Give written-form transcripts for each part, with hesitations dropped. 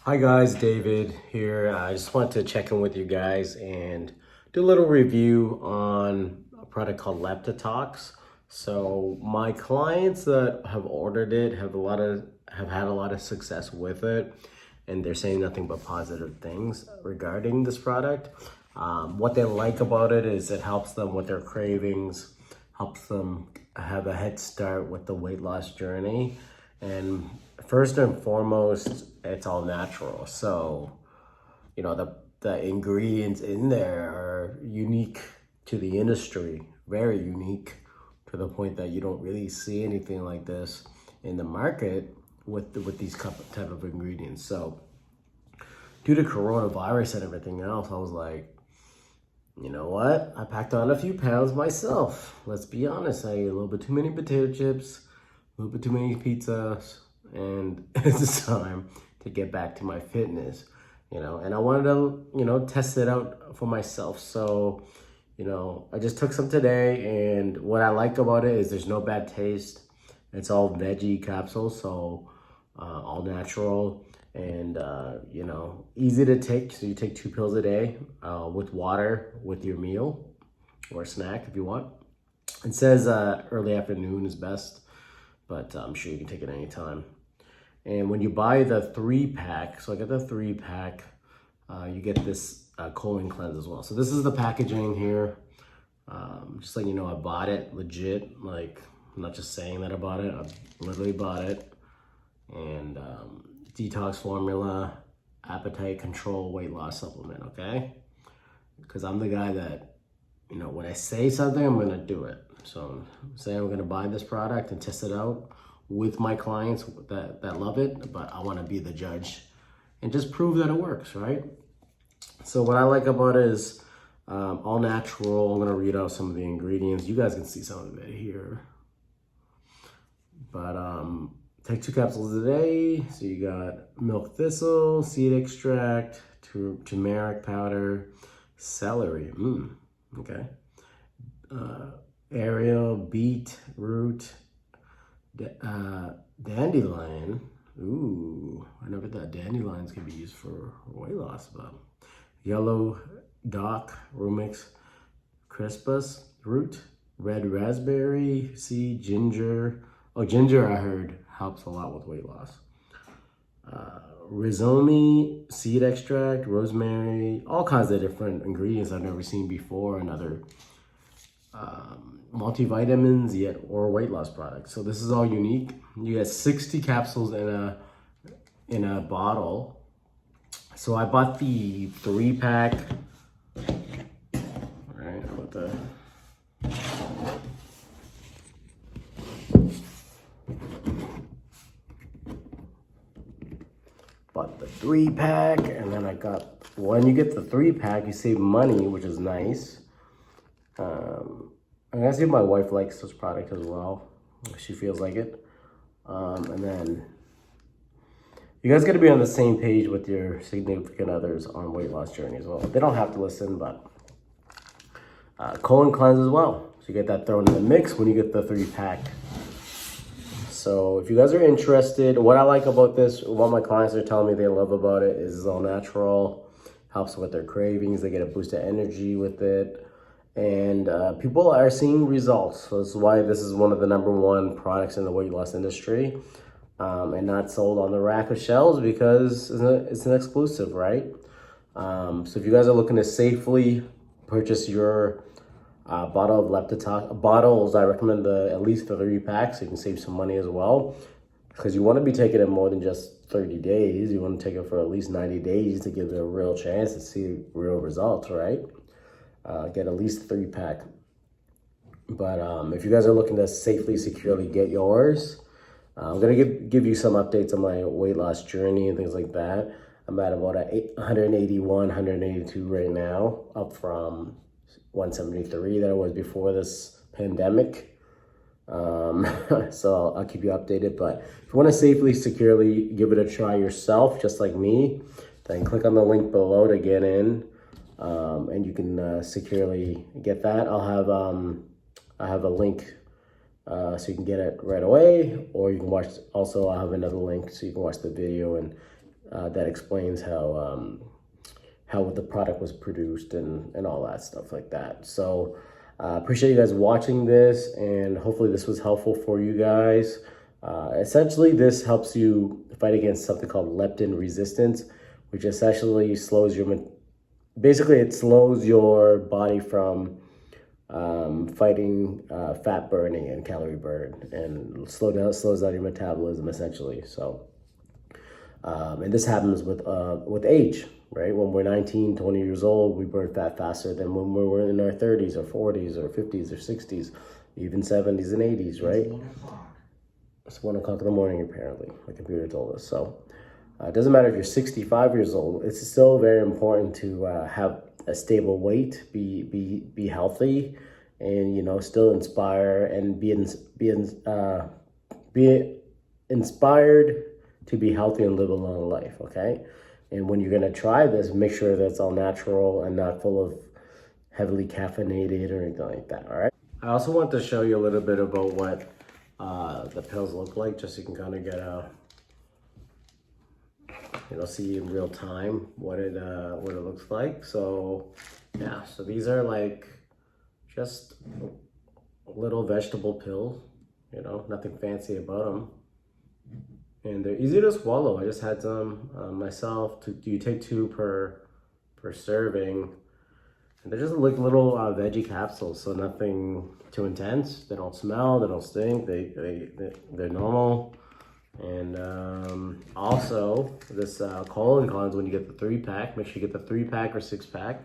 Hi guys, David here. I just wanted to check in with you guys and do a little review on a product called Leptitox. So my clients that have ordered it have had a lot of success with it, and they're saying nothing but positive things regarding this product. What they like about it is it helps them with their cravings, helps them have a head start with the weight loss journey. And first and foremost, it's all natural. So, you know, the ingredients in there are unique to the industry, very unique to the point that you don't really see anything like this in the market with these type of ingredients. So due to coronavirus and everything else, I was like, you know what? I packed on a few pounds myself. Let's be honest, I ate a little bit too many potato chips, a little bit too many pizzas, and it's time to get back to my fitness, you know, and I wanted to, you know, test it out for myself. So, you know, I just took some today, and what I like about it is there's no bad taste. It's all veggie capsules, so all natural and, you know, easy to take. So you take 2 pills a day with water with your meal or snack if you want. It says early afternoon is best, but I'm sure you can take it anytime. And when you buy the 3-pack, so I got the 3-pack, you get this colon cleanse as well. So this is the packaging here. Just letting you know I bought it legit. Like, I'm not just saying that I bought it. I literally bought it. And detox formula, appetite control, weight loss supplement, okay? Because I'm the guy that, you know, when I say something, I'm gonna do it. So I'm saying I'm gonna buy this product and test it out with my clients that love it, but I wanna be the judge and just prove that it works, right? So what I like about it is all natural. I'm gonna read out some of the ingredients. You guys can see some of it here. But take 2 capsules a day. So you got milk thistle, seed extract, turmeric powder, celery, okay. Aerial, beet root, dandelion. Ooh, I never thought dandelions could be used for weight loss, but yellow dock, rumix, crispus root, red raspberry seed, ginger. Oh, ginger I heard helps a lot with weight loss. Rhizomi seed extract, rosemary, all kinds of different ingredients I've never seen before, and other multivitamins yet or weight loss products. So this is all unique. You get 60 capsules in a bottle. So I bought the 3-pack. All right, how about the bought the 3-pack, and then I got, when you get the 3-pack, you save money, which is nice. I'm gonna see if my wife likes this product as well. She feels like it. And then you guys gotta be on the same page with your significant others on weight loss journey as well. They don't have to listen, but colon cleanse as well. So you get that thrown in the mix when you get the 3-pack. So if you guys are interested, what I like about this, what my clients are telling me they love about it is it's all natural, helps with their cravings. They get a boost of energy with it. And people are seeing results. So this is why this is one of the #1 products in the weight loss industry, and not sold on the rack of shelves because it's an exclusive, right? So if you guys are looking to safely purchase your bottle of Leptitox, bottles, I recommend at least the 3-pack so you can save some money as well. Because you want to be taking it more than just 30 days. You want to take it for at least 90 days to give it a real chance to see real results, right? Get at least 3-pack. But if you guys are looking to safely, securely get yours, I'm gonna give you some updates on my weight loss journey and things like that. I'm at about 181, 182 right now, up from 173 that I was before this pandemic. So I'll keep you updated. But if you want to safely, securely give it a try yourself, just like me, then click on the link below to get in. And you can securely get that. I have a link so you can get it right away, or you can watch. Also, I have another link so you can watch the video and that explains how the product was produced and all that stuff like that. So appreciate you guys watching this, and hopefully this was helpful for you guys. Essentially, this helps you fight against something called leptin resistance, which essentially slows it slows your body from fighting fat burning and calorie burn, and slows down your metabolism essentially. So, and this happens with age, right? When we're 19, 20 years old, we burn fat faster than when we were in our 30s or 40s or 50s or 60s, even 70s and 80s, right? It's 1 o'clock in the morning, apparently. My computer told us. So it doesn't matter if you're 65 years old. It's still very important to have a stable weight, be healthy, and still inspire and be inspired to be healthy and live a long life. Okay, and when you're gonna try this, make sure that it's all natural and not full of heavily caffeinated or anything like that. All right. I also want to show you a little bit about what the pills look like, just so you can kind of get see in real time what it looks like. So yeah, so these are like just little vegetable pills, nothing fancy about them, and they're easy to swallow. I just had some myself. You take 2 per serving, and they're just like little veggie capsules, so nothing too intense. They don't smell, they don't stink, they're normal. And also this colon cleanse, when you get the 3-pack, make sure you get the 3-pack or 6-pack,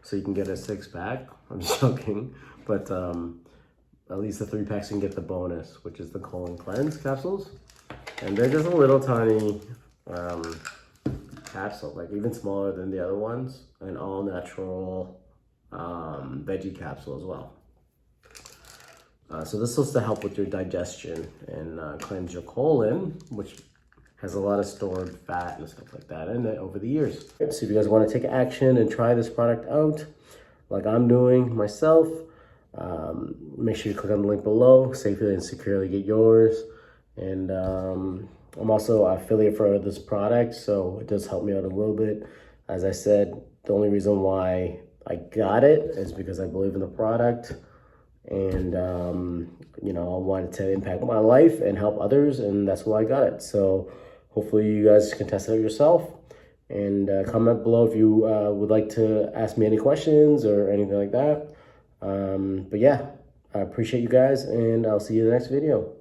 so you can get a 6-pack. I'm just joking, but at least the 3-packs you can get the bonus, which is the colon cleanse capsules, and they're just a little tiny capsule, like even smaller than the other ones, and all natural veggie capsule as well. So this is to help with your digestion and cleanse your colon, which has a lot of stored fat and stuff like that in it over the years. So if you guys want to take action and try this product out, like I'm doing myself, make sure you click on the link below, safely and securely get yours. And I'm also an affiliate for this product, so it does help me out a little bit. As I said, the only reason why I got it is because I believe in the product, and I wanted to impact my life and help others, and that's why I got it. So hopefully you guys can test it out yourself, and comment below if you would like to ask me any questions or anything like that. But yeah, I appreciate you guys, and I'll see you in the next video.